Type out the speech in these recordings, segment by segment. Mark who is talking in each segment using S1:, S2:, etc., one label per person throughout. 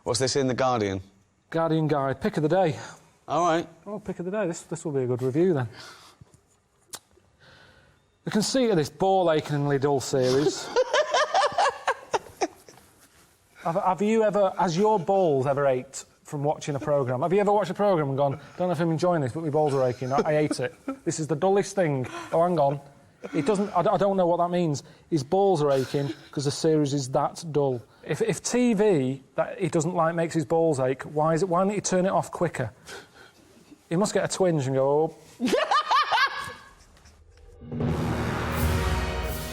S1: What's this in The Guardian?
S2: Guardian Guide, pick of the day.
S1: All right.
S2: Oh, pick of the day. This will be a good review, then. The conceit of this ball-achingly dull series... Has your balls ever ached from watching a programme? Have you ever watched a programme and gone, don't know if I'm enjoying this, but my balls are aching, I hate it. This is the dullest thing. Oh, hang on. It doesn't... I don't know what that means. His balls are aching because the series is that dull. If TV that he doesn't like makes his balls ache, why don't you turn it off quicker? He must get a twinge and go, oh.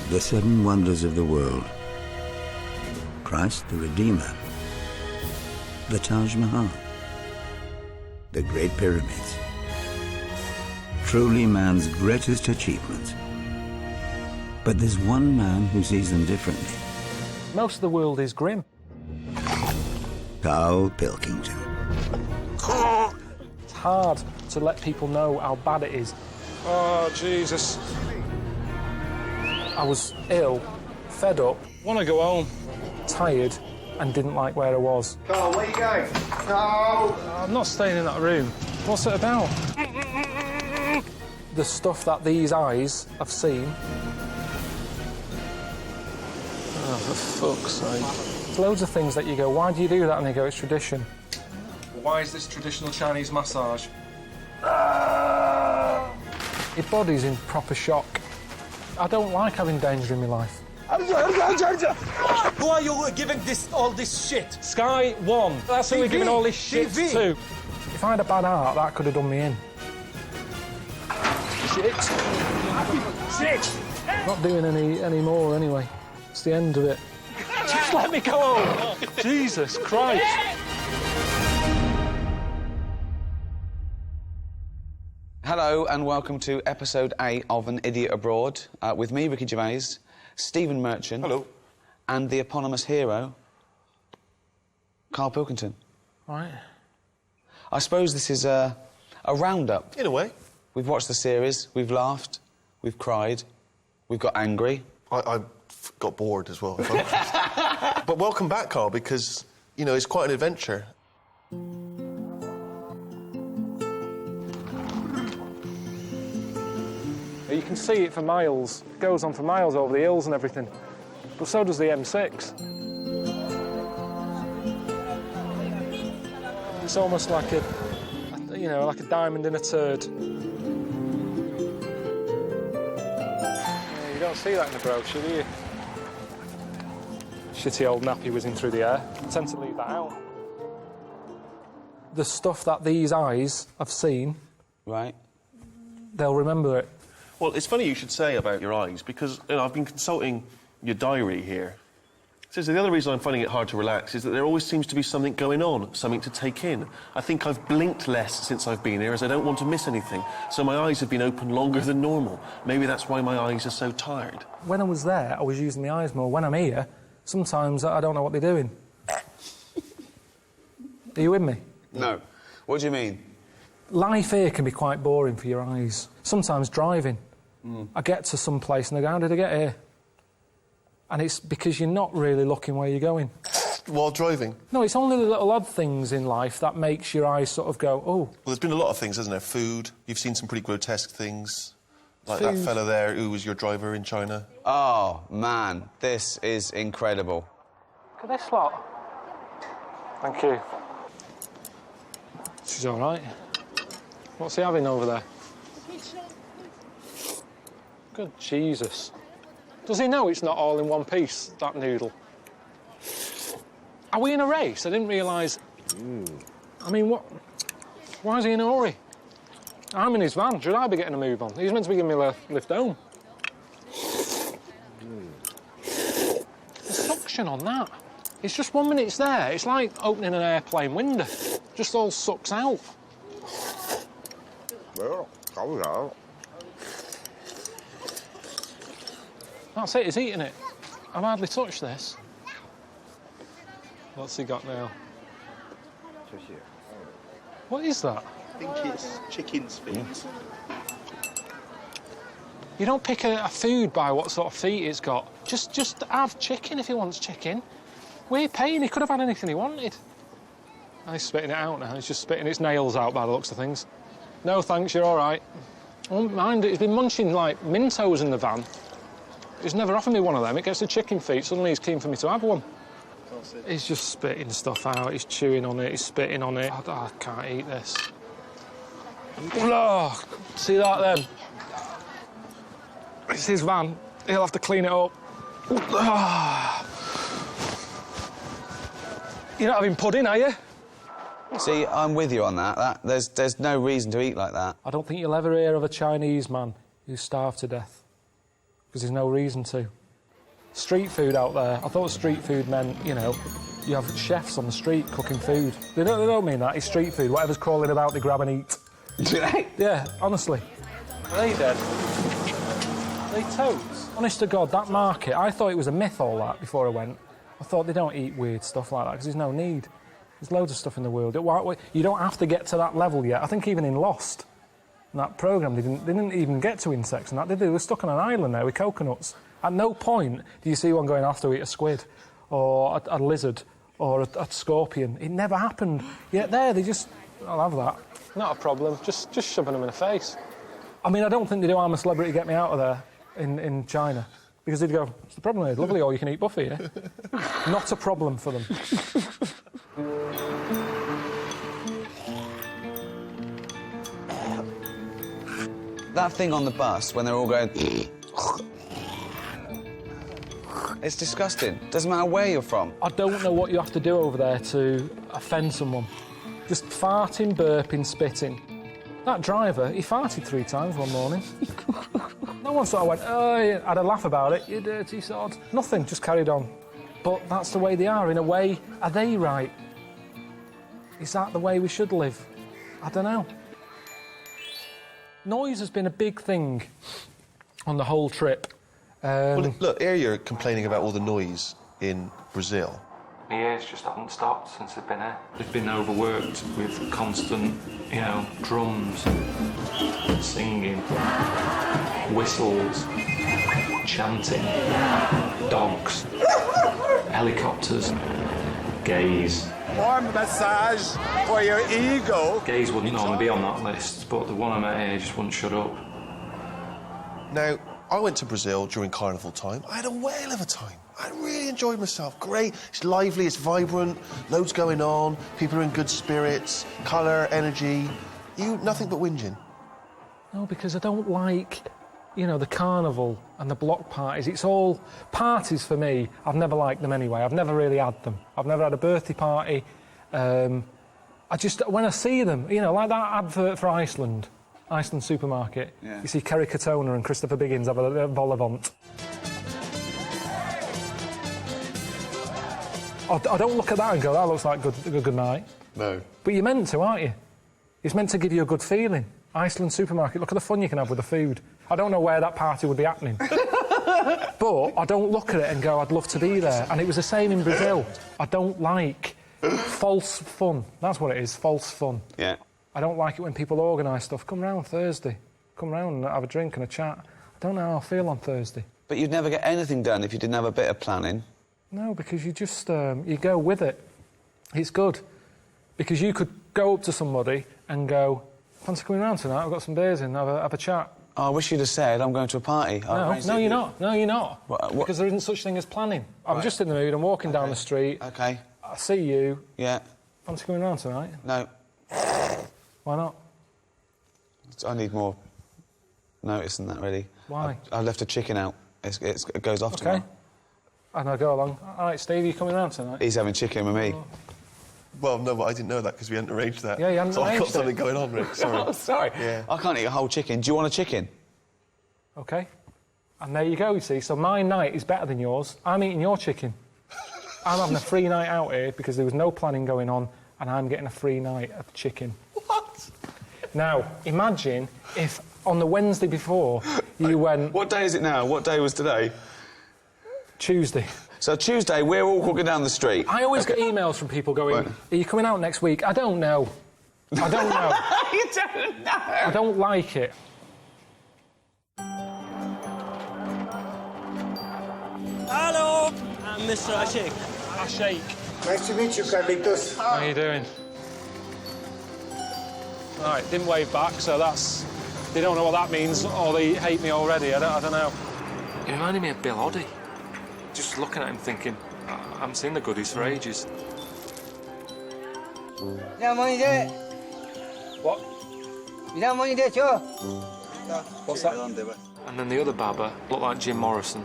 S3: The seven wonders of the world. Christ the Redeemer, the Taj Mahal, the Great Pyramids. Truly man's greatest achievements. But there's one man who sees them differently.
S2: Most of the world is grim.
S3: Karl Pilkington.
S2: It's hard to let people know how bad it is. Oh, Jesus. I was ill, fed up, want to go home. Tired and didn't like where I was.
S4: Karl, where are you going? Karl!
S2: I'm not staying in that room. What's it about? The stuff that these eyes have seen. Oh, for fuck's sake. There's loads of things that you go, why do you do that? And they go, it's tradition. Why is this traditional Chinese massage? Your body's in proper shock. I don't like having danger in my life.
S5: Who are you giving all this shit?
S2: Sky One. That's who we're giving all this shit to. If I had a bad heart, that could have done me in. Shit! Not doing any more anyway. It's the end of it. Just let me go home. Jesus Christ.
S1: Hello and welcome to episode 8 of An Idiot Abroad, with me, Ricky Gervais, Stephen Merchant.
S4: Hello.
S1: And the eponymous hero, Karl Pilkington.
S2: Right.
S1: I suppose this is a roundup.
S4: In a way.
S1: We've watched the series, we've laughed, we've cried, we've got angry.
S4: I got bored as well. But welcome back, Karl, because, you know, it's quite an adventure.
S2: You can see it for miles. It goes on for miles over the hills and everything. But so does the M6. It's almost like a diamond in a turd. Yeah, you don't see that in the brochure, do you? Shitty old nappy whizzing through the air. I tend to leave that out. The stuff that these eyes have seen...
S1: Right.
S2: They'll remember it.
S6: Well, it's funny you should say about your eyes, because I've been consulting your diary here. So the other reason I'm finding it hard to relax is that there always seems to be something going on, something to take in. I think I've blinked less since I've been here, as I don't want to miss anything. So my eyes have been open longer than normal. Maybe that's why my eyes are so tired.
S2: When I was there, I was using my eyes more. When I'm here, sometimes I don't know what they're doing. Are you with me?
S1: No. What do you mean?
S2: Life here can be quite boring for your eyes. Sometimes driving. I get to some place and I go, how did I get here? And it's because you're not really looking where you're going.
S4: While driving?
S2: No, it's only the little odd things in life that makes your eyes sort of go, oh.
S4: Well, there's been a lot of things, hasn't there? Food. You've seen some pretty grotesque things. Like
S2: Food.
S4: that fella there who was your driver in China.
S1: Oh, man, this is incredible.
S2: Look at this lot. Thank you. She's all right. What's he having over there? Good Jesus. Does he know it's not all in one piece, that noodle? Are we in a race? I didn't realise... I mean, what... Why is he in a hurry? I'm in his van. Should I be getting a move on? He's meant to be giving me a lift home. The suction on that. It's just 1 minute it's there. It's like opening an airplane window. Just all sucks out.
S4: Well,
S2: That's it, he's eating it. I've hardly touched this. What's he got now? What is that?
S7: I think it's chicken's feet.
S2: You don't pick a food by what sort of feet it's got. Just have chicken if he wants chicken. We're paying, he could have had anything he wanted. He's spitting it out now. He's just spitting its nails out by the looks of things. No, thanks, you're all right. I won't mind it. He's been munching, like, Mintos in the van. He's never offered me one of them. It gets the chicken feet. Suddenly he's keen for me to have one. He's just spitting stuff out. He's chewing on it. He's spitting on it. I can't eat this. Oh, see that, then? It's his van. He'll have to clean it up. Oh. You're not having pudding, are you?
S1: See, I'm with you on that. There's no reason to eat like that.
S2: I don't think you'll ever hear of a Chinese man who's starved to death. Because there's no reason to. Street food out there. I thought street food meant, you know, you have chefs on the street cooking food. They don't mean that. It's street food. Whatever's crawling about, they grab and eat.
S1: Do they?
S2: Yeah, honestly. Are they dead? Are they toads? Honest to God, that market, I thought it was a myth, all that, before I went. I thought they don't eat weird stuff like that, because there's no need. There's loads of stuff in the world. You don't have to get to that level yet. I think even in Lost, in that programme, they didn't even get to insects and that, did they? They were stuck on an island there with coconuts. At no point do you see one going, I have to eat a squid, or a lizard, or a scorpion. It never happened. Yet there, they just, I'll have that. Not a problem, just shoving them in the face. I mean, I don't think they do I'm a Celebrity, Get Me Out of There in China. Because they'd go, what's the problem here? Lovely all-you-can-eat buffet, yeah? Not a problem for them.
S1: That thing on the bus, when they're all going... It's disgusting. Doesn't matter where you're from.
S2: I don't know what you have to do over there to offend someone. Just farting, burping, spitting. That driver, he farted 3 times one morning. No one sort of went, oh, yeah. Had a laugh about it, you dirty sod. Nothing, just carried on. But that's the way they are. In a way, are they right? Is that the way we should live? I don't know. Noise has been a big thing on the whole trip.
S4: Well, look, here you're complaining about all the noise in Brazil.
S2: My ears just haven't stopped since they've been here. They've been overworked with constant, you know, drums, singing, whistles, chanting, dogs, helicopters, gays.
S5: Warm massage for your ego.
S2: Gays wouldn't normally be on that list, but the one I met here just wouldn't shut up.
S4: Now, I went to Brazil during carnival time. I had a whale of a time. I really enjoyed myself. Great. It's lively, it's vibrant, loads going on, people are in good spirits, colour, energy. Nothing but whinging.
S2: No, because I don't like, you know, the carnival and the block parties. It's all parties for me. I've never liked them anyway. I've never really had them. I've never had a birthday party. When I see them, you know, like that advert for Iceland supermarket. Yeah. You see Kerry Katona and Christopher Biggins have a vol au vent. I don't look at that and go, that looks like a good night.
S4: No.
S2: But you're meant to, aren't you? It's meant to give you a good feeling. Iceland supermarket, look at the fun you can have with the food. I don't know where that party would be happening. But I don't look at it and go, I'd love to be there. And it was the same in Brazil. I don't like false fun. That's what it is, false fun.
S1: Yeah.
S2: I don't like it when people organise stuff. Come round Thursday. Come round and have a drink and a chat. I don't know how I feel on Thursday.
S1: But you'd never get anything done if you didn't have a bit of planning.
S2: No, because you just, you go with it. It's good. Because you could go up to somebody and go, fancy coming round tonight? I've got some beers in, have a chat.
S1: Oh, I wish you'd have said, I'm going to a party.
S2: No, you're not. No, you're not.
S1: What?
S2: Because there isn't such thing as planning. I'm just in the mood, I'm walking down the street.
S1: OK.
S2: I see you.
S1: Yeah.
S2: Fancy coming round tonight?
S1: No.
S2: Why not?
S1: I need more notice than that, really.
S2: Why?
S1: I left a chicken out. It goes off tomorrow.
S2: And I go along, all right, Steve, you coming round tonight?
S1: He's having chicken with me.
S4: Well, no, but I didn't know that because we hadn't arranged that.
S2: Yeah, you hadn't
S4: so
S2: arranged
S4: I've got something going on, Rick. Sorry.
S1: Oh, sorry.
S4: Yeah.
S1: I can't eat a whole chicken. Do you want a chicken?
S2: OK. And there you go, you see. So my night is better than yours. I'm eating your chicken. I'm having a free night out here because there was no planning going on, and I'm getting a free night of chicken.
S1: What?
S2: Now, imagine if on the Wednesday before you went...
S1: What day is it now? What day was today?
S2: Tuesday.
S1: So Tuesday, we're all walking down the street.
S2: I always get emails from people going, are you coming out next week? I don't know. I don't know.
S1: You don't know.
S2: I don't like it.
S8: Hello, I'm Mr. Ashik.
S2: Ashik.
S5: Nice to meet you, Carlitos.
S2: How are you doing? Right, didn't wave back, so that's... They don't know what that means, or they hate me already, I don't know.
S8: He reminded me of Bill Oddie. Just looking at him thinking, I haven't seen the goodies for ages.
S2: What? What's that?
S8: And then the other Baba looked like Jim Morrison.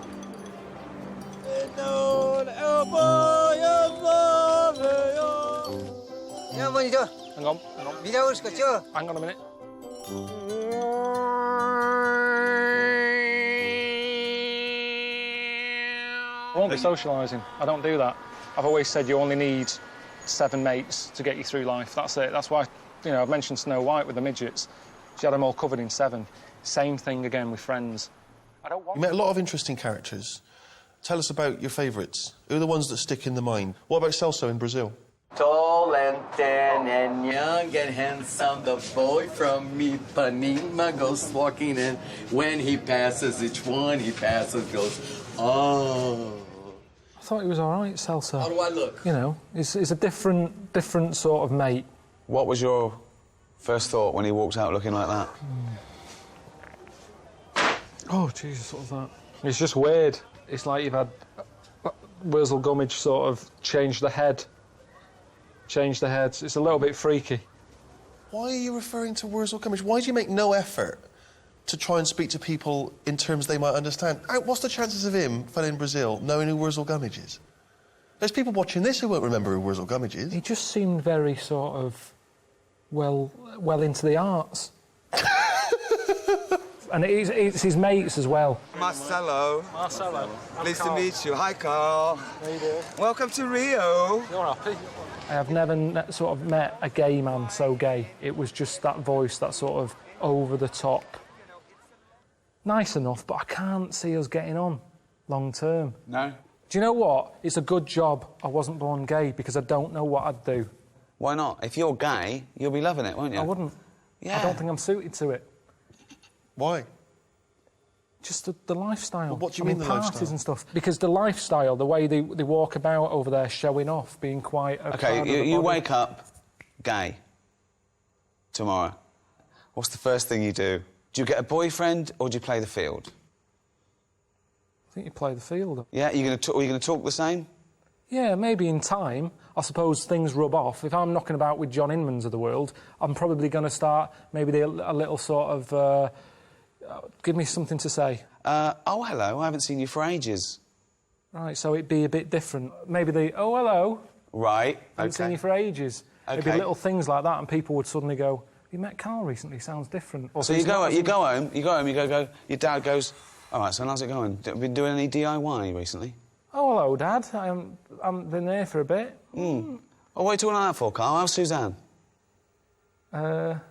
S2: Hang on. Hang on a minute. I won't be socialising. I don't do that. I've always said you only need 7 mates to get you through life. That's it. That's why, you know, I've mentioned Snow White with the midgets. She had them all covered in 7. Same thing again with friends. I don't want...
S4: You met a lot of interesting characters. Tell us about your favourites. Who are the ones that stick in the mind? What about Celso in Brazil?
S9: Tall and thin and young and handsome, the boy from Ipanema goes walking in. When he passes, each one he passes goes, oh.
S2: I thought he was all right, Celso.
S9: How do I look?
S2: You know, he's a different sort of mate.
S1: What was your first thought when he walked out looking like that?
S2: Oh, Jesus, what was that? It's just weird. It's like you've had Wurzel Gummidge sort of change the head. It's a little bit freaky.
S4: Why are you referring to Wurzel Gummidge? Why do you make no effort to try and speak to people in terms they might understand? What's the chances of him, fella in Brazil, knowing who Wurzel Gummidge is? There's people watching this who won't remember who Wurzel Gummidge is.
S2: He just seemed very sort of well into the arts. And it's his mates as well.
S5: Marcelo. Pleased to meet you. Hi, Karl.
S2: How you doing?
S5: Welcome to Rio.
S2: You're happy? I have never sort of met a gay man so gay. It was just that voice, that sort of over-the-top. Nice enough, but I can't see us getting on long term.
S1: No?
S2: Do you know what? It's a good job I wasn't born gay, because I don't know what I'd do.
S1: Why not? If you're gay, you'll be loving it, won't you?
S2: I wouldn't.
S1: Yeah.
S2: I don't think I'm suited to it.
S4: Why?
S2: Just the lifestyle.
S4: Well, what do you mean the
S2: parties
S4: lifestyle?
S2: and stuff. Because the lifestyle, the way they walk about over there showing off, being quite...
S1: OK, you wake up gay tomorrow. What's the first thing you do? Do you get a boyfriend or do you play the field?
S2: I think you play the field.
S1: Yeah, are you going to talk the same?
S2: Yeah, maybe in time. I suppose things rub off. If I'm knocking about with John Inmans of the world, I'm probably going to start maybe a little sort of... give me something to say.
S1: Oh, hello, I haven't seen you for ages.
S2: Right, so it'd be a bit different. Maybe oh, hello.
S1: Right,
S2: I haven't seen you for ages.
S1: OK.
S2: It'd be little things like that, and people would suddenly go, you met Karl recently, sounds different. Or
S1: So you go home, your dad goes, all right, so how's it going? Been doing any DIY recently?
S2: Oh, hello, Dad. I've been there for a bit.
S1: Oh, what are you talking like that for, Karl? How's Suzanne?
S2: I'm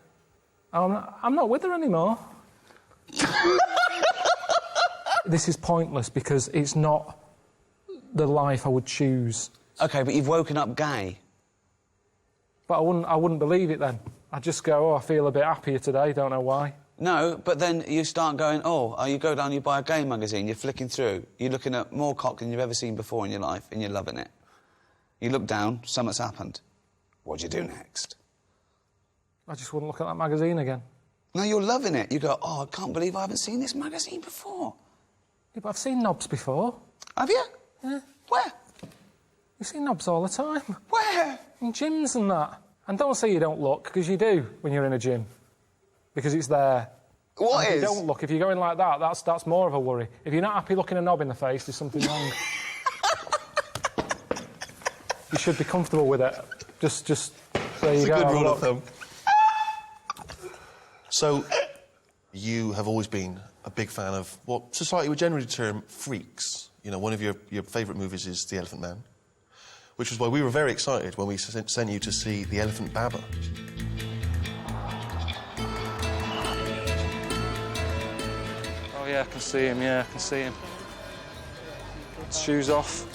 S2: not with her anymore. This is pointless because it's not the life I would choose.
S1: OK, but you've woken up gay.
S2: But I wouldn't believe it then. I'd just go, oh, I feel a bit happier today, don't know why.
S1: No, but then you start going, you go down, you buy a gay magazine, you're flicking through, you're looking at more cock than you've ever seen before in your life, and you're loving it. You look down, something's happened. What do you do next?
S2: I just wouldn't look at that magazine again.
S1: No, you're loving it. You go, I can't believe I haven't seen this magazine before.
S2: Yeah, but I've seen knobs before.
S1: Have you?
S2: Yeah.
S1: Where?
S2: You see knobs all the time.
S1: Where?
S2: In gyms and that. And don't say you don't look, because you do when you're in a gym. Because it's there.
S1: What
S2: and
S1: is?
S2: If you don't look, if you're going like that, that's more of a worry. If you're not happy looking a knob in the face, there's something wrong. You should be comfortable with it. Just there you go.
S4: It's a good rule of thumb. So, you have always been a big fan of what society would generally term freaks. You know, one of your favourite movies is The Elephant Man, which was why we were very excited when we sent you to see The Elephant Baba.
S2: Oh, yeah, I can see him, Shoes off.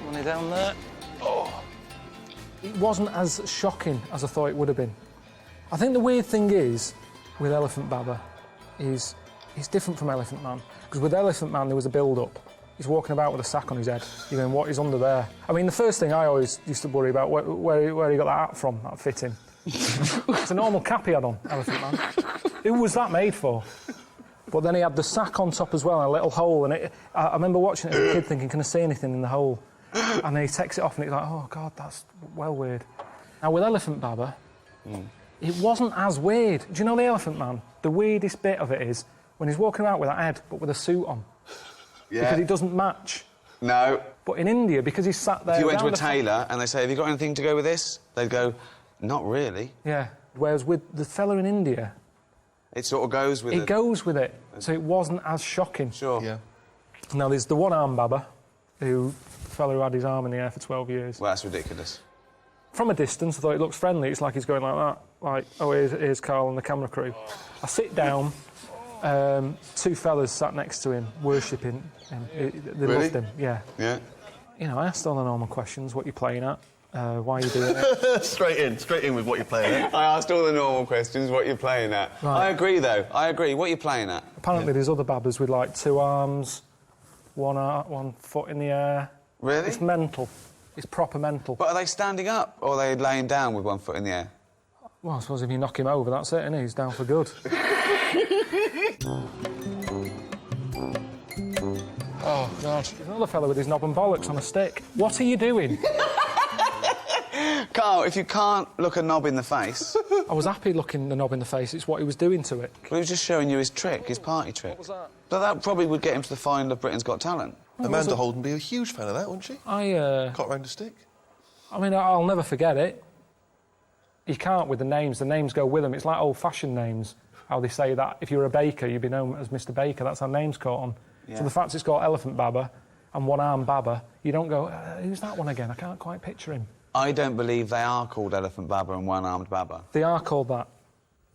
S2: Money down there. Oh. It wasn't as shocking as I thought it would have been. I think the weird thing is, with Elephant Baba, is he's different from Elephant Man. Because with Elephant Man, there was a build-up. He's walking about with a sack on his head. You're going, what is under there? I mean, the first thing I always used to worry about, where he got that hat from, that fitting. It's a normal cap he had on, Elephant Man. Who was that made for? But then he had the sack on top as well, and a little hole, and I remember watching it as a kid thinking, can I see anything in the hole? And then he takes it off and it's like, oh, God, that's well weird. Now, with Elephant Baba, it wasn't as weird. Do you know the Elephant Man? The weirdest bit of it is when he's walking around with that head, but with a suit on.
S1: Yeah.
S2: Because it doesn't match.
S1: No.
S2: But in India, because he's sat there...
S1: If you went to a tailor and they say, have you got anything to go with this? They'd go, not really.
S2: Yeah. Whereas with the fella in India...
S1: It sort of goes with it.
S2: It goes with it. So it wasn't as shocking.
S1: Sure.
S4: Yeah.
S2: Now, there's the one-arm Baba, the fella who had his arm in the air for 12 years.
S1: Well, that's ridiculous.
S2: From a distance, I thought it looks friendly. It's like he's going like that. Like, oh, here's Karl and the camera crew. I sit down, two fellas sat next to him, worshipping him. They loved him, yeah.
S1: Yeah.
S2: You know, I asked all the normal questions. What you playing at? Why are you doing it?
S6: Straight in with what you're playing at.
S1: I asked all the normal questions, what you're playing at.
S2: Right.
S1: I agree, though. I agree. What are you playing at?
S2: Apparently there's other Babas with, like, 2 arms, 1 foot in the air.
S1: Really?
S2: It's mental. It's proper mental.
S1: But are they standing up, or are they laying down with 1 foot in the air?
S2: Well, I suppose if you knock him over, that's it, innit? He's down for good. Oh, God. There's another fella with his knob and bollocks on a stick. What are you doing?
S1: Karl, if you can't look a knob in the face...
S2: I was happy looking the knob in the face. It's what he was doing to it.
S1: Well, he was just showing you his trick, his party trick.
S2: What was that?
S1: But that probably would get him to the final of Britain's Got Talent.
S4: Amanda Holden would be a huge fan of that, wouldn't she? Caught round a stick.
S2: I mean, I'll never forget it. You can't with the names. The names go with them. It's like old-fashioned names, how they say that if you're a baker, you'd be known as Mr. Baker. That's how names caught on. Yeah. So the fact it's got Elephant Baba and One-Arm Baba, you don't go, who's that one again? I can't quite picture him.
S1: I don't believe they are called Elephant Baba and One-Armed Baba.
S2: They are called that.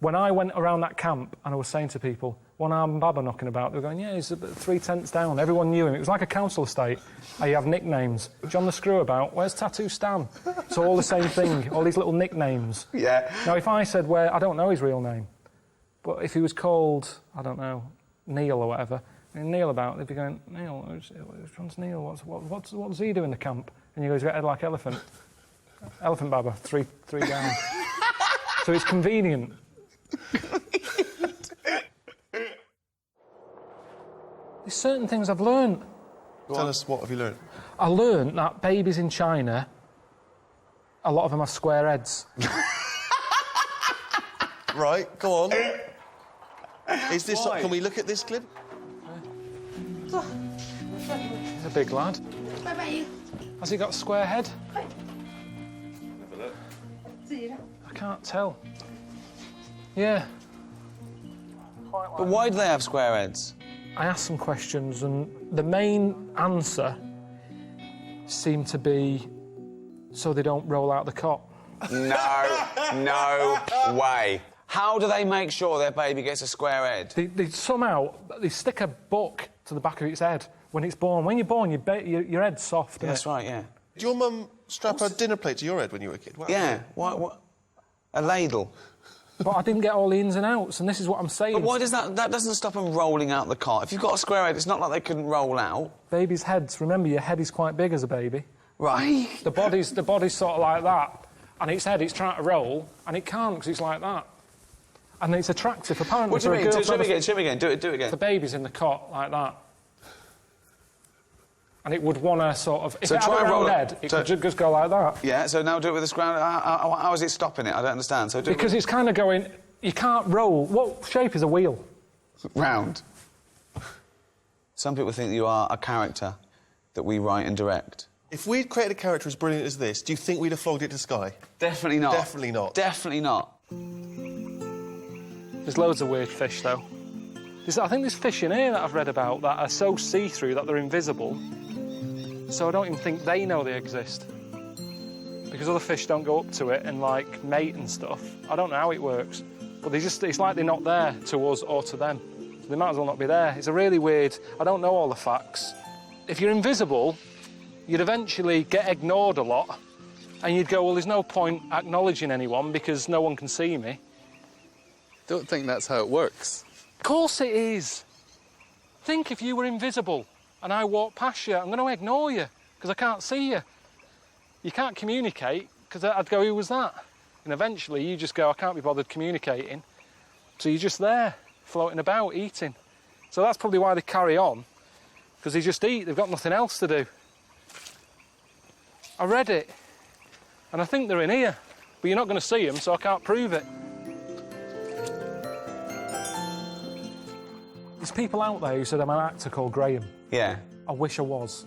S2: When I went around that camp and I was saying to people, One-Armed Baba knocking about, they were going, yeah, he's 3 tents down. Everyone knew him. It was like a council estate. You have nicknames. John the Screwabout, where's Tattoo Stan? It's all the same thing, all these little nicknames.
S1: Yeah.
S2: Now, if I said I don't know his real name, but if he was called, I don't know, Neil or whatever, and Neil about, they'd be going, Neil, which one's Neil? What does he do in the camp? And you go, he's got a head like elephant. Elephant Baba, 3 down. So it's convenient. There's certain things I've learned.
S4: Tell us, what have you learned?
S2: I learned that babies in China, a lot of them have square heads.
S4: Right, go on. Is this... Can we look at this clip?
S2: He's a big lad. Has he got a square head? I can't tell. Yeah.
S1: But why do they have square heads?
S2: I asked some questions, and the main answer seemed to be so they don't roll out the cot.
S1: No way. How do they make sure their baby gets a square head?
S2: They somehow stick a book to the back of its head when it's born. When you're born, your head's soft.
S1: Yeah, that's right, yeah.
S4: Did your mum strap her dinner plate to your head when you were a kid?
S1: Yeah, what? A ladle.
S2: But I didn't get all the ins and outs, and this is what I'm saying.
S1: But why does that doesn't stop them rolling out the cot? If you've got a square head, it's not like they couldn't roll out.
S2: Babies' heads, remember, your head is quite big as a baby.
S1: Right.
S2: The body's sort of like that, and its head, it's trying to roll, and it can't because it's like that. And it's attractive, apparently.
S1: What do you mean? Show me again. Do it again.
S2: The baby's in the cot like that. And it would want to sort of... If
S1: so
S2: it had a round head, it could just go like that.
S1: Yeah, so now do it with the scround. How is it stopping it? I don't understand. So
S2: because it's kind of going... You can't roll. What shape is a wheel?
S1: Round. Some people think you are a character that we write and direct.
S4: If we'd created a character as brilliant as this, do you think we'd have flogged it to Sky?
S1: Definitely not.
S4: Definitely not.
S1: Definitely not.
S2: There's loads of weird fish, though. I think there's fish in here that I've read about that are so see-through that they're invisible. So I don't even think they know they exist. Because other fish don't go up to it and, like, mate and stuff. I don't know how it works. But it's like they're not there to us or to them. So they might as well not be there. It's a really weird... I don't know all the facts. If you're invisible, you'd eventually get ignored a lot. And you'd go, well, there's no point acknowledging anyone because no one can see me.
S10: Don't think that's how it works.
S2: Of course it is. Think if you were invisible and I walk past you, I'm going to ignore you because I can't see you. You can't communicate because I'd go, who was that? And eventually you just go, I can't be bothered communicating. So you're just there, floating about, eating. So that's probably why they carry on, because they just eat. They've got nothing else to do. I read it, and I think they're in here, but you're not going to see them, so I can't prove it. There's people out there who said I'm an actor called Graham.
S1: Yeah.
S2: I wish I was.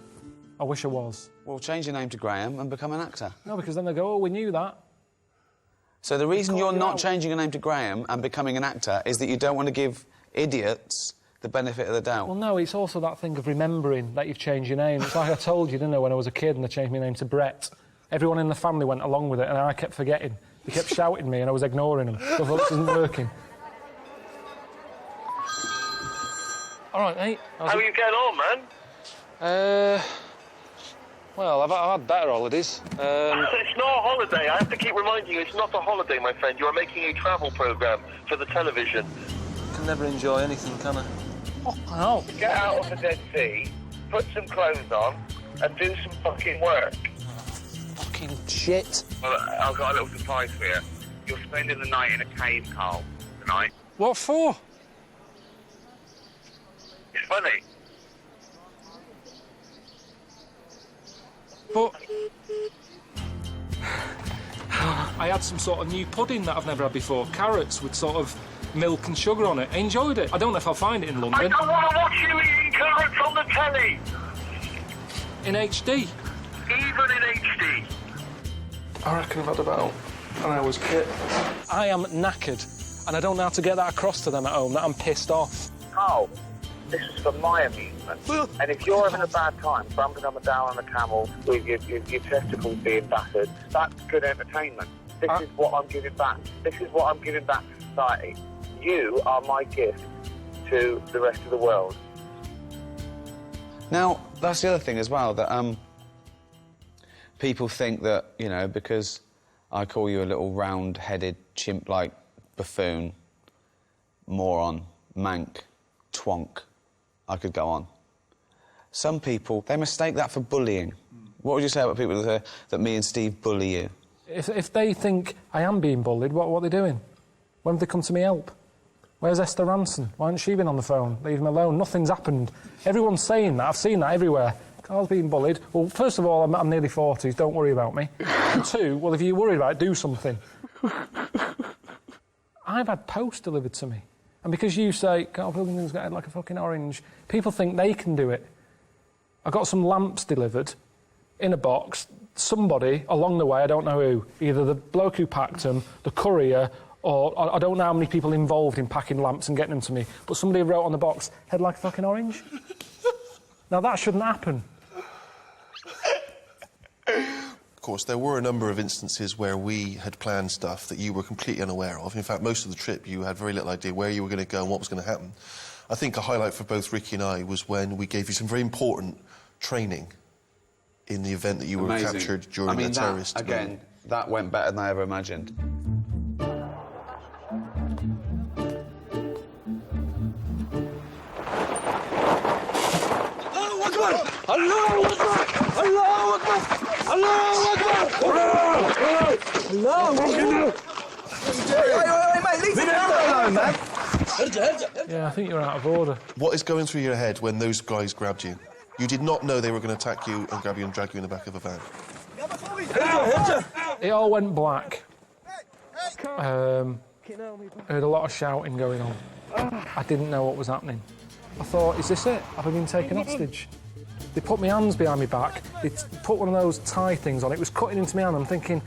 S2: I wish I was.
S1: Well, change your name to Graham and become an actor.
S2: No, because then they go, oh, we knew that.
S1: So the reason you're not changing your name to Graham and becoming an actor is that you don't want to give idiots the benefit of the doubt.
S2: Well, no, it's also that thing of remembering that you've changed your name. It's like I told you, didn't I, when I was a kid and I changed my name to Brett. Everyone in the family went along with it and I kept forgetting. They kept shouting me and I was ignoring them. I thought, this isn't working. All right, mate.
S11: How are you getting on, man?
S2: Well, I've had better holidays.
S11: It's not a holiday. I have to keep reminding you, it's not a holiday, my friend. You are making a travel programme for the television.
S5: I can never enjoy anything, can I?
S2: Oh, I know.
S11: Get out of the Dead Sea, put some clothes on, and do some fucking work.
S2: Fucking shit.
S11: Well, I've got a little surprise for you. You're spending the night in a cave, Karl, tonight.
S2: What for?
S11: It's funny.
S2: But I had some sort of new pudding that I've never had before. Carrots with sort of milk and sugar on it. I enjoyed it. I don't know if I'll find it in London.
S11: I don't want to watch you eating carrots on the telly!
S2: In HD?
S11: Even in HD.
S2: I reckon I've had about an hour's kit. I am knackered, and I don't know how to get that across to them at home, that I'm pissed off.
S11: Karl, this is for my amusement. And if you're having a bad time, bumping up and down on a camel with your testicles being battered, that's good entertainment. This is what I'm giving back. This is what I'm giving back to society. You are my gift to the rest of the world.
S1: Now, that's the other thing as well, that people think that, you know, because I call you a little round-headed, chimp-like buffoon, moron, mank, twonk, I could go on. Some people, they mistake that for bullying. What would you say about people that me and Steve bully you?
S2: If they think I am being bullied, what are they doing? When have they come to me help? Where's Esther Ranson? Why hasn't she been on the phone? Leave him alone. Nothing's happened. Everyone's saying that. I've seen that everywhere. Karl's being bullied. Well, first of all, I'm nearly 40, don't worry about me. And two, well, if you're worried about it, do something. I've had post delivered to me. And because you say, Karl Pilkington's got a head like a fucking orange, people think they can do it. I got some lamps delivered in a box. Somebody along the way, I don't know who, either the bloke who packed them, the courier, or I don't know how many people involved in packing lamps and getting them to me, but somebody wrote on the box, head like a fucking orange. Now, that shouldn't happen.
S4: Of course, there were a number of instances where we had planned stuff that you were completely unaware of. In fact, most of the trip, you had very little idea where you were going to go and what was going to happen. I think a highlight for both Ricky and I was when we gave you some very important training in the event that you were captured during a terrorist...
S1: Again, that went better than I ever imagined.
S5: Allahu Akbar! Allahu Akbar! Allahu Akbar! Allahu Akbar! Hey, mate, leave me alone, man!
S2: Yeah, I think you're out of order.
S4: What is going through your head when those guys grabbed you? You did not know they were going to attack you and grab you and drag you in the back of a van.
S2: It all went black. I heard a lot of shouting going on. I didn't know what was happening. I thought, is this it? Have I been taken hostage? They put my hands behind my back. They put one of those tie things on. It was cutting into my hand. I'm thinking,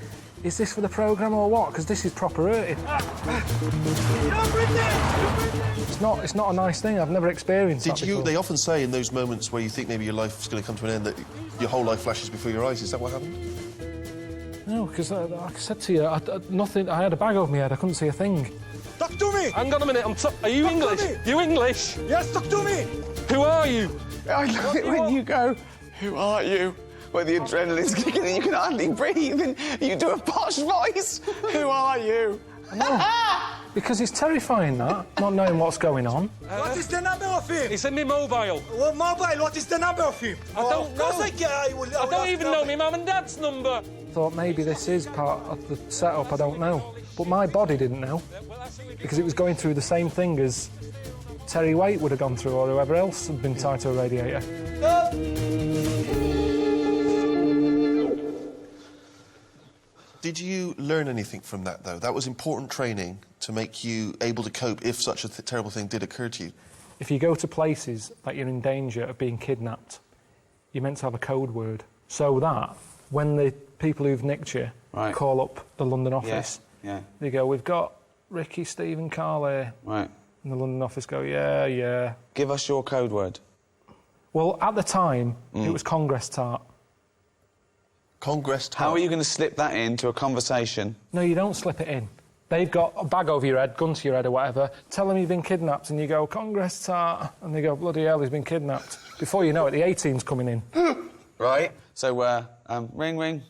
S2: is this for the programme or what? Because this is proper hurting. It's not a nice thing. I've never experienced that before.
S4: They often say in those moments where you think maybe your life's going to come to an end that your whole life flashes before your eyes. Is that what happened?
S2: No, because like I said to you, nothing. I had a bag over my head. I couldn't see a thing.
S5: Talk to me!
S2: Hang on a minute. Are you English? You English?
S5: Yes, talk to me!
S2: Who are you?
S1: I love it when you go, who are you? Where the adrenaline's kicking and you can hardly breathe and you do a posh voice. Who are you?
S2: Because it's terrifying, that, not knowing what's going on.
S5: What is the number of him?
S8: It's in my mobile.
S5: Well, mobile, what is the number of him?
S8: I don't know.
S5: Of course I
S8: don't even know my mum and dad's number.
S2: Thought maybe this is part of the setup, I don't know. But my body didn't know. Because it was going through the same thing as Terry Waite would have gone through, or whoever else had been tied to a radiator.
S4: Did you learn anything from that, though? That was important training to make you able to cope if such a terrible thing did occur to you.
S2: If you go to places that you're in danger of being kidnapped, you're meant to have a code word. So that, when the people who've nicked you call up the London office, they go, we've got Ricky, Steve and Karl here.
S1: Right.
S2: And the London office go, yeah.
S1: Give us your code word.
S2: Well, at the time, it was Congress tart.
S4: Congress tart?
S1: How are you going to slip that into a conversation?
S2: No, you don't slip it in. They've got a bag over your head, gun to your head or whatever, tell them you've been kidnapped, and you go, Congress tart, and they go, bloody hell, he's been kidnapped. Before you know it, the A-team's coming in.
S1: Right. So, ring.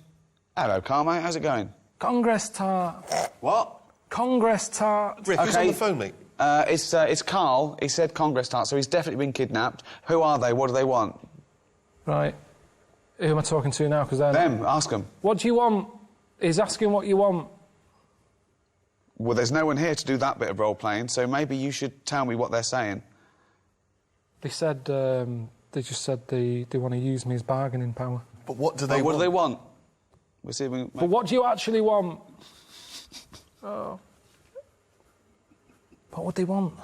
S1: Hello, Karl, mate, how's it going?
S2: Congress tart.
S1: What?
S2: Congress tart.
S4: Rick, who's on the phone, mate?
S1: It's Karl. He said Congress tart, so he's definitely been kidnapped. Who are they? What do they want?
S2: Right. Who am I talking to now? Because
S1: them. Ask them.
S2: What do you want? He's asking what you want.
S1: Well, there's no one here to do that bit of role-playing, so maybe you should tell me what they're saying.
S2: They said, they just said they want to use me as bargaining power.
S4: But what do they want?
S1: What do they want? We'll see if we...
S2: But what do you actually want? Oh. What would they want?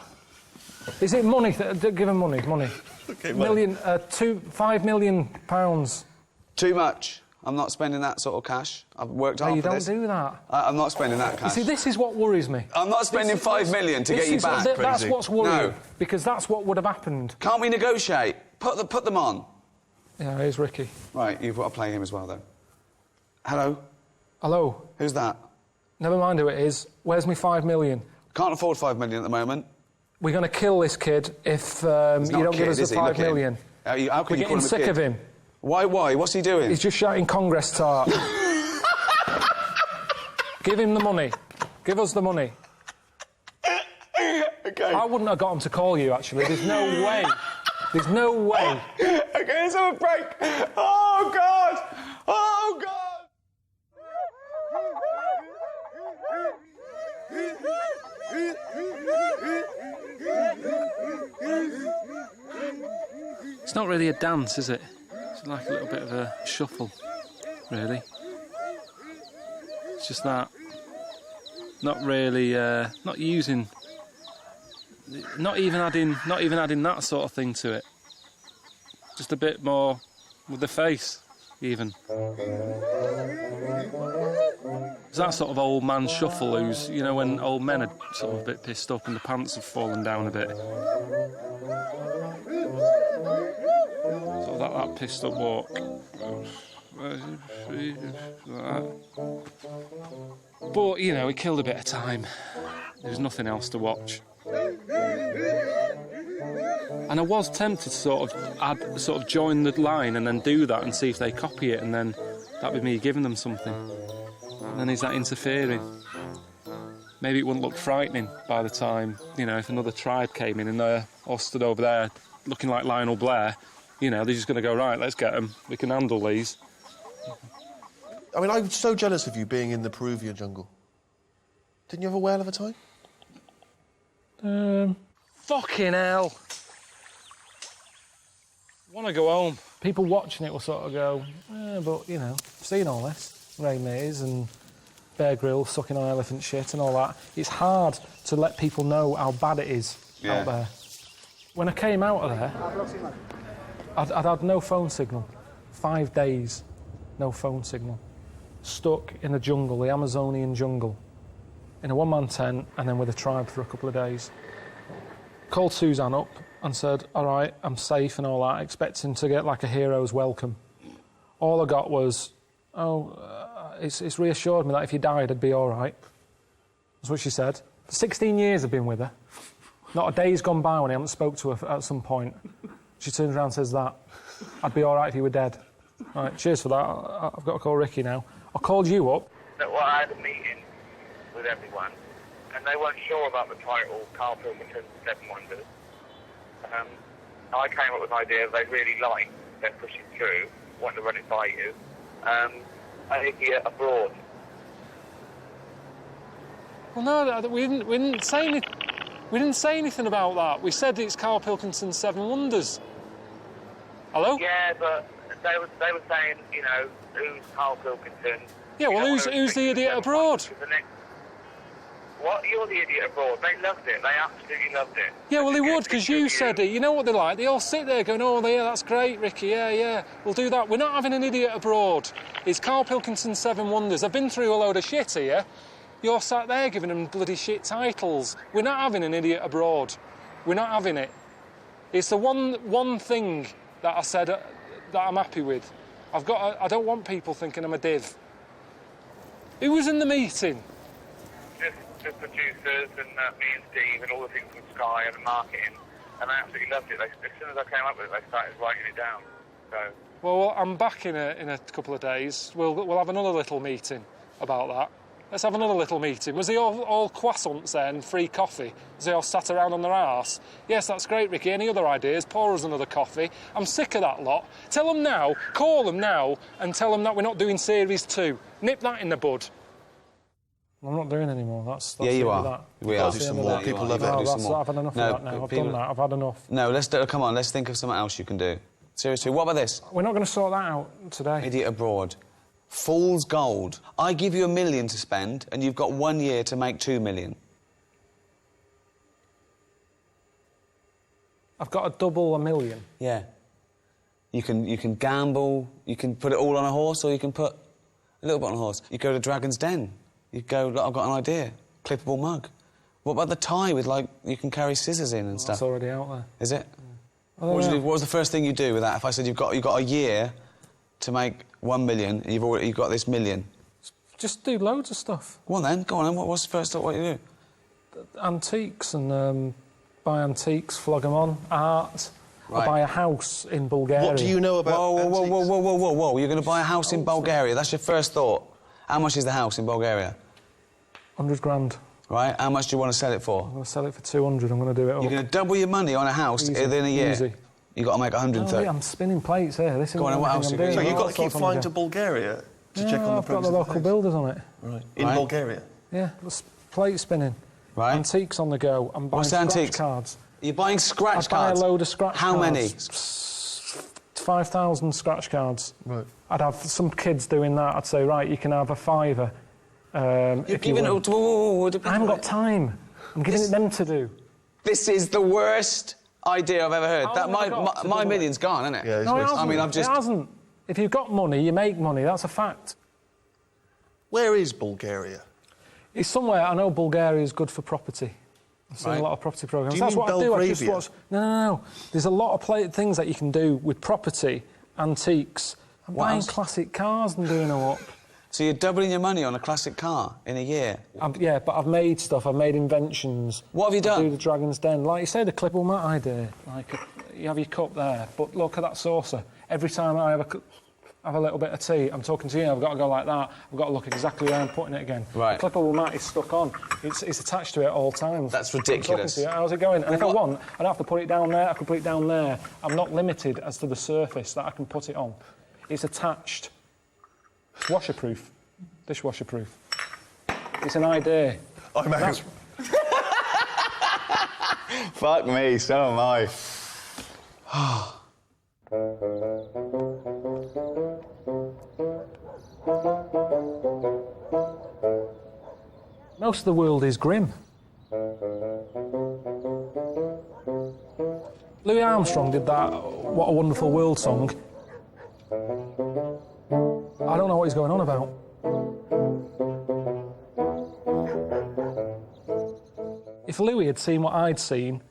S2: Is it money? Give them money.
S4: Okay,
S2: £5 million.
S1: Too much. I'm not spending that sort of cash. I've worked hard for this.
S2: You don't do that.
S1: I'm not spending that cash.
S2: You see, this is what worries me.
S1: I'm not spending £5 million to get you back.
S2: That's what's worrying.
S1: No.
S2: Because that's what would have happened.
S1: Can't we negotiate? Put them on.
S2: Yeah, here's Ricky.
S1: Right, you've got to play him as well, though. Hello?
S2: Hello?
S1: Who's that?
S2: Never mind who it is. Where's me £5 million?
S1: Can't afford £5 million at the moment.
S2: We're going to kill this kid if you don't give us the £5 million.
S1: How can
S2: We're
S1: you call
S2: getting
S1: him a
S2: sick
S1: kid?
S2: of him.
S1: Why? What's he doing?
S2: He's just shouting Congress tart. Give him the money. Give us the money.
S1: Okay.
S2: I wouldn't have got him to call you, actually. There's no way. There's no way.
S1: Okay, let's have a break. Oh, God! Oh, God!
S8: It's not really a dance, is it? It's like a little bit of a shuffle, really. It's just that. Not really. Not using. Not even adding that sort of thing to it. Just a bit more with the face, even. It's that sort of old man shuffle who's, you know, when old men are sort of a bit pissed up and the pants have fallen down a bit. Sort of that pissed up walk. But, you know, he killed a bit of time. There's nothing else to watch. And I was tempted to sort of join the line and then do that and see if they copy it, and then that'd be me giving them something. And then is that interfering? Maybe it wouldn't look frightening by the time, you know, if another tribe came in and they're all stood over there looking like Lionel Blair, you know, they're just going to go, right, let's get them. We can handle these.
S4: I mean, I'm so jealous of you being in the Peruvian jungle. Didn't you have a whale of a time?
S2: Fucking hell. Want to go home. People watching it will sort of go, but, you know, I've seen all this. Ray Mays and Bear Grylls sucking on elephant shit and all that. It's hard to let people know how bad it is out there. When I came out of there, I'd had no phone signal. 5 days, no phone signal. Stuck in the jungle, the Amazonian jungle, in a one-man tent and then with a tribe for a couple of days. Called Suzanne up and said, all right, I'm safe and all that, expecting to get like a hero's welcome. All I got was, it's reassured me that if you died, I'd be all right. That's what she said. 16 years I've been with her. Not a day's gone by when I haven't spoke to her at some point. She turns around and says that. I'd be all right if you were dead. All right, cheers for that. I've got to call Ricky now. I called you up.
S11: Well, I had a meeting with everyone, and they weren't sure about the title, Karl Pilkington's Seven Wonders. I came up with an idea they really liked, they're pushing through, wanted to run it by you. An Idiot Abroad.
S8: Well, no, we didn't say anything. We didn't say anything about that. We said it's Karl Pilkington's Seven Wonders. Hello?
S11: Yeah, but they were saying, you know, who's Karl Pilkington?
S8: Yeah, well, who's the Idiot Abroad?
S11: What? You're the Idiot Abroad. They loved it. They absolutely loved it.
S8: Yeah, well, they would, because you said it. You know what they're like? They all sit there going, oh, yeah, that's great, Ricky, yeah, we'll do that. We're not having an Idiot Abroad. It's Karl Pilkington's Seven Wonders. I've been through a load of shit here. You're sat there giving them bloody shit titles. We're not having an Idiot Abroad. We're not having it. It's the one thing that I said that I'm happy with. I don't want people thinking I'm a div. Who was in the meeting?
S11: Just producers and me and Steve and all the things from Sky and the marketing, and I absolutely loved it. As soon as I came up with it, they started writing it down. So. Well,
S8: I'm back in a couple of days. We'll have another little meeting about that. Let's have another little meeting. Was he all croissants then, free coffee? Was they all sat around on their arse? Yes, that's great, Ricky. Any other ideas? Pour us another coffee. I'm sick of that lot. Tell them now, call them now, and tell them that we're not doing Series 2. Nip that in the bud.
S2: I'm not doing any more. That's
S1: yeah, you are.
S2: That.
S1: We are.
S4: Do some more. People love it.
S2: I've had enough of that now. I've done that. I've had enough.
S1: No, come on. Let's think of something else you can do. Seriously, what about this?
S2: We're not going to sort that out today.
S1: Idiot Abroad. Fool's gold. I give you $1 million to spend, and you've got 1 year to make $2 million.
S2: I've got to double $1 million.
S1: Yeah. You can gamble. You can put it all on a horse, or you can put a little bit on a horse. You go to Dragon's Den. You go, look, I've got an idea. Clippable mug. What about the tie with, like, you can carry scissors in and stuff?
S2: That's already out there.
S1: Is it?
S2: Yeah.
S1: What was the first thing you do with that? If I said you've got a year to make 1 million, and you've got this $1 million.
S2: Just do loads of stuff.
S1: Go on then. What's the first thought? What you do?
S2: Antiques and buy antiques, flog them on, art. Right. Or buy a house in Bulgaria.
S4: What do you know about
S1: Whoa. You're going to buy a house in Bulgaria. That's your first thought. How much is the house in Bulgaria?
S2: 100 grand.
S1: Right, how much do you want to sell it for?
S2: I'm going to sell it for 200, I'm going to do it up.
S1: You're going to double your money on a house within a year?
S2: Easy.
S1: You've got to make 130.
S2: Oh, I'm spinning plates here. This is
S1: Go on, what else?
S4: So you've got to keep flying to Bulgaria to check on the
S2: I've got the local builders on it.
S4: Right. In Bulgaria?
S2: Yeah, plate spinning.
S1: Right.
S2: Antiques on the go. I'm buying scratch cards.
S1: You're buying scratch cards?
S2: I'd buy a load of scratch cards.
S1: How many?
S2: 5,000 scratch cards.
S4: Right.
S2: I'd have some kids doing that. I'd say, right, you can have a £5.
S1: You're giving it to...
S2: I haven't got time. I'm giving it them to do.
S1: This is the worst idea I've ever heard. My million's gone, isn't it?
S4: Yeah,
S2: no, it hasn't.
S1: I mean,
S2: It hasn't. If you've got money, you make money. That's a fact.
S4: Where is Bulgaria?
S2: It's somewhere. I know Bulgaria is good for property. I've seen a lot of property programmes.
S4: Do you mean Belgravia?
S2: No. There's a lot of things that you can do with property, antiques. I'm buying classic cars and doing them up.
S1: So you're doubling your money on a classic car in a year?
S2: Yeah, but I've made stuff. I've made inventions.
S1: What have you done?
S2: I do the Dragon's Den. Like you say, the clippable mat idea. Like, you have your cup there, but look at that saucer. Every time I have a little bit of tea, I'm talking to you, I've got to go like that. I've got to look exactly where I'm putting it again.
S1: Right.
S2: The clippable mat is stuck on. It's attached to it at all times.
S1: That's ridiculous.
S2: I'm talking to you. How's it going? And if I want, I'd have to put it down there. I could put it down there. I'm not limited as to the surface that I can put it on. It's attached. It's washerproof. Dishwasher-proof. It's an idea.
S4: I'm out.
S1: Fuck me, so am I.
S2: Most of the world is grim. Louis Armstrong did that What a Wonderful World song. I don't know what he's going on about. If Louis had seen what I'd seen,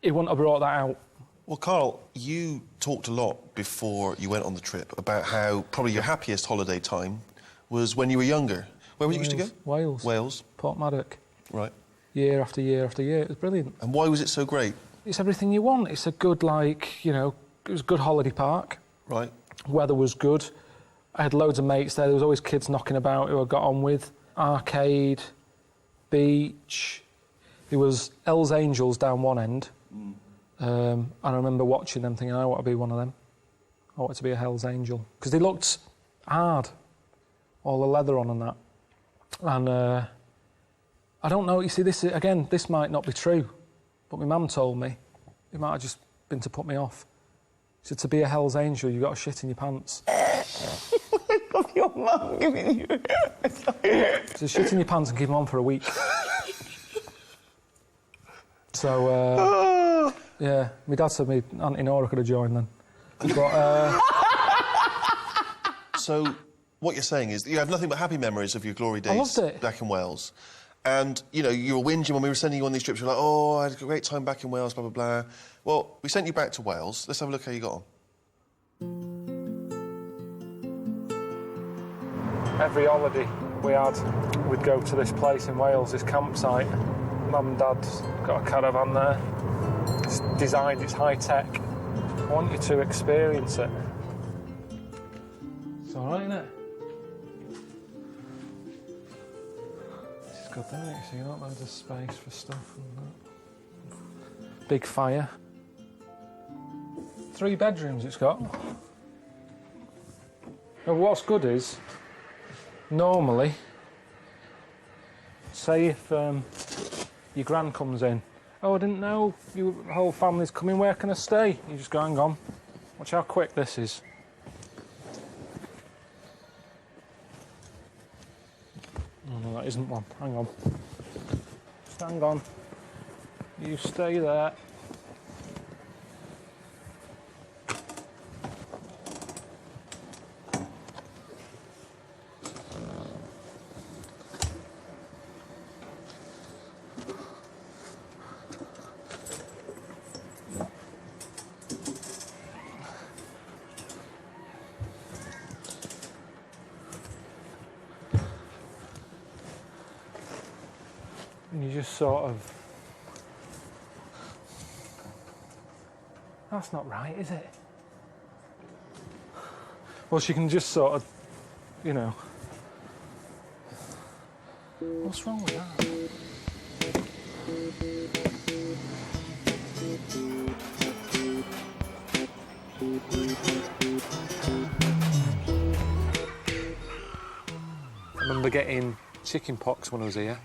S2: he wouldn't have brought that out.
S4: Well, Karl, you talked a lot before you went on the trip about how probably your happiest holiday time was when you were younger. Where was you used to go?
S2: Wales.
S4: Wales.
S2: Portmaddock.
S4: Right.
S2: Year after year after year. It was brilliant.
S4: And why was it so great?
S2: It's everything you want. It's a good, it was a good holiday park.
S4: Right.
S2: Weather was good. I had loads of mates there. There was always kids knocking about who I got on with. Arcade. beach. There was Hell's Angels down one end. And I remember watching them thinking, I want to be one of them. I want to be a Hell's Angel. Because they looked hard. All the leather on and that. And I don't know, you see, this might not be true. But my mum told me, it might have just been to put me off. She said, to be a Hell's Angel, you've got to shit in your pants.
S1: Of your mum giving you...
S2: So shit in your pants and keep them on for a week. So, yeah, my dad said me Auntie Nora could have joined then. But,
S4: So, what you're saying is that you have nothing but happy memories of your glory days back in Wales. And, you know, you were whinging when we were sending you on these trips. You were like, oh, I had a great time back in Wales, blah, blah, blah. Well, we sent you back to Wales. Let's have a look how you got on.
S2: every holiday we had, we'd go to this place in Wales, this campsite. Mum and Dad's got a caravan there. It's designed, it's high-tech. I want you to experience it. It's all right, isn't it? This is good, isn't it? So you got loads of space for stuff and that. Big fire. 3 bedrooms it's got. Now, what's good is, normally, say if your gran comes in, oh, I didn't know your whole family's coming, where can I stay? You just go, hang on, watch how quick this is. Oh, no, that isn't one, hang on. Just hang on. You stay there. And you just sort of... That's not right, is it? Well, she can just sort of, you know... What's wrong with that? I remember getting chicken pox when I was here.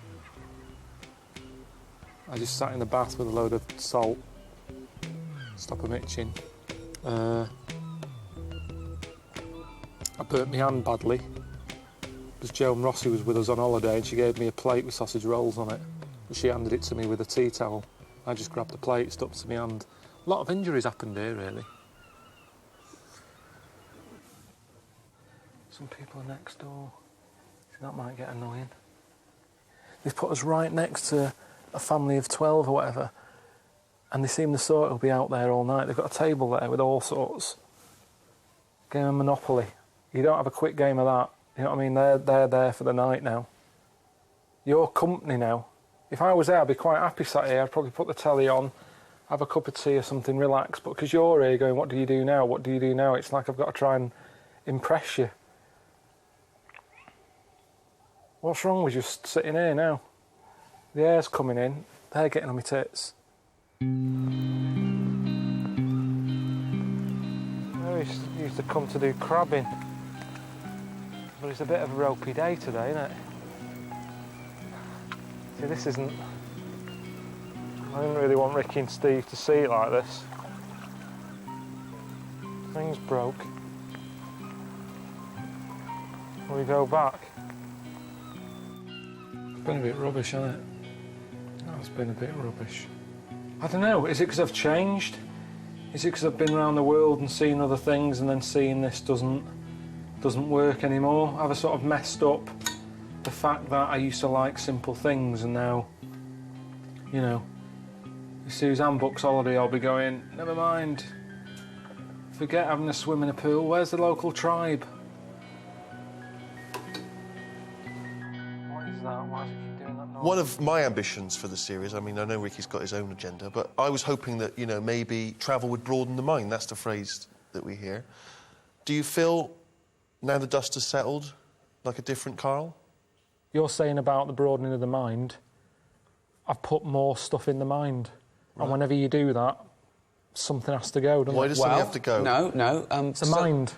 S2: I just sat in the bath with a load of salt, stop them itching. I burnt my hand badly because Joan Rossi was with us on holiday and she gave me a plate with sausage rolls on it. And she handed it to me with a tea towel. I just grabbed the plate, stuck it to my hand. A lot of injuries happened here, really. Some people are next door. So that might get annoying. They've put us right next to a family of 12 or whatever, and they seem the sort who'll be out there all night. They've got a table there with all sorts. Game of Monopoly. You don't have a quick game of that. You know what I mean? They're there for the night now. Your company now. If I was there, I'd be quite happy sat here. I'd probably put the telly on, have a cup of tea or something, relax. But because you're here going, what do you do now? What do you do now? It's like I've got to try and impress you. What's wrong with just sitting here now? The air's coming in, they're getting on my tits. I used to come to do crabbing. But it's a bit of a ropey day today, isn't it? See, this isn't... I didn't really want Ricky and Steve to see it like this. Things broke. Will we go back? It's been a bit rubbish, hasn't it? It's been a bit rubbish. I don't know, is it because I've changed? Is it because I've been around the world and seen other things and then seeing this doesn't work anymore? Have I sort of messed up the fact that I used to like simple things and now, you know, if Suzanne books holiday, I'll be going, never mind, forget having a swim in a pool, where's the local tribe? What is that? Why is it keep doing that noise?
S4: One of my ambitions for the series, I mean, I know Ricky's got his own agenda, but I was hoping that, you know, maybe travel would broaden the mind. That's the phrase that we hear. Do you feel, now the dust has settled, like a different Karl?
S2: You're saying about the broadening of the mind. I've put more stuff in the mind. And whenever you do that, something has to go, doesn't it?
S4: Why does something have to go?
S1: No.
S2: It's the mind.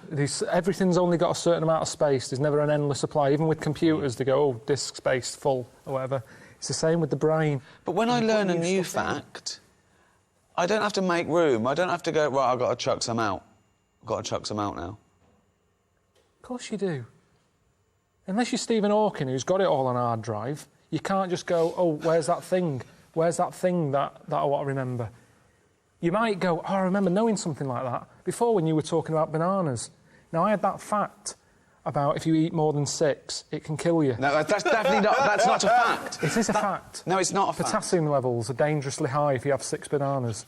S2: Everything's only got a certain amount of space. There's never an endless supply. Even with computers, they go, oh, disk space full or whatever. It's the same with the brain.
S1: But when I learn a new fact, I don't have to make room. I don't have to go, right, I've got to chuck some out. I've got to chuck some out now.
S2: Of course you do. Unless you're Stephen Hawking, who's got it all on hard drive, you can't just go, oh, where's that thing? Where's that thing that I want to remember? You might go, oh, I remember knowing something like that before when you were talking about bananas. Now, I had that fact about if you eat more than 6, it can kill you.
S1: No, that's definitely not... That's not a fact.
S2: It is a fact.
S1: No, it's not a fact.
S2: Potassium levels are dangerously high if you have 6 bananas.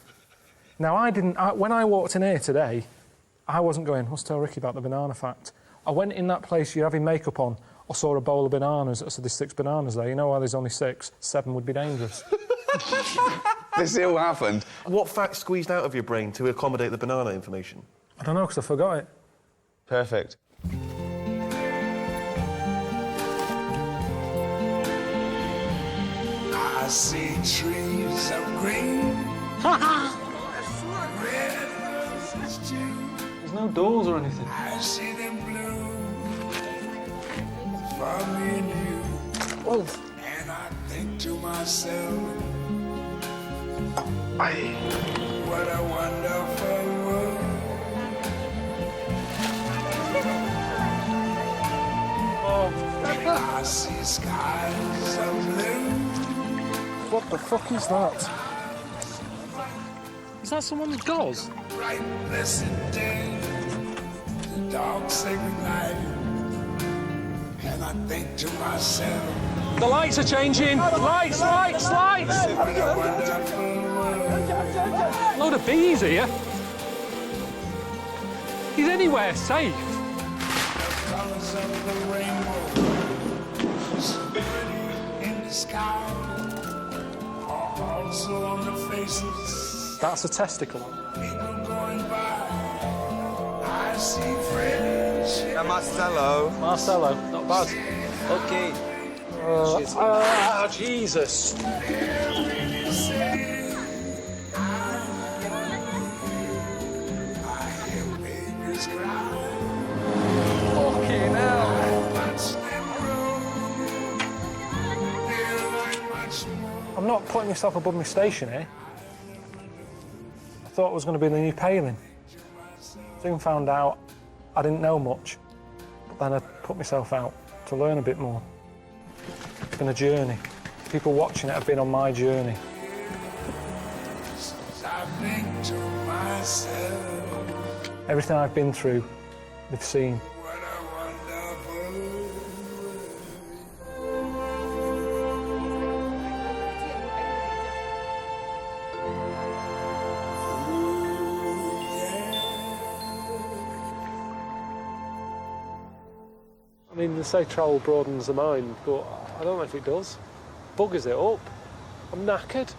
S2: Now, when I walked in here today, I wasn't going, let's tell Ricky about the banana fact. I went in that place you're having makeup on, I saw a bowl of bananas, I said, there's 6 bananas there. You know why there's only 6? 7 would be dangerous.
S1: This all happened.
S6: What fact squeezed out of your brain to accommodate the banana information?
S2: I don't know, because I forgot it.
S1: Perfect.
S12: I see trees of green. Red roses too.
S2: There's no doors or anything.
S12: I see them blue for me and you.
S2: Oh.
S12: And I think to myself, what a wonderful world. I see skies of blue.
S2: What the fuck is that? Is that someone's gauze?
S12: Bright, blessed day, the dark sacred night. And I think to myself,
S2: the lights are changing! Lights!
S12: what a wonderful world.
S2: Load of bees here. Is anywhere safe?
S12: Colors of the rainbow, so pretty in the sky, are also on the faces.
S2: That's a testicle.
S12: People going by, I see friends.
S1: Marcelo.
S2: Marcelo, not bad.
S5: Okay.
S2: Jesus. Fucking hell. I'm not putting myself above my station here. I thought it was going to be the new paling. Soon found out I didn't know much, but then I put myself out to learn a bit more. It's been a journey. People watching it have been on my journey. Everything I've been through, they've seen. I mean, they say travel broadens the mind, but I don't know if it does. Buggers it up. I'm knackered.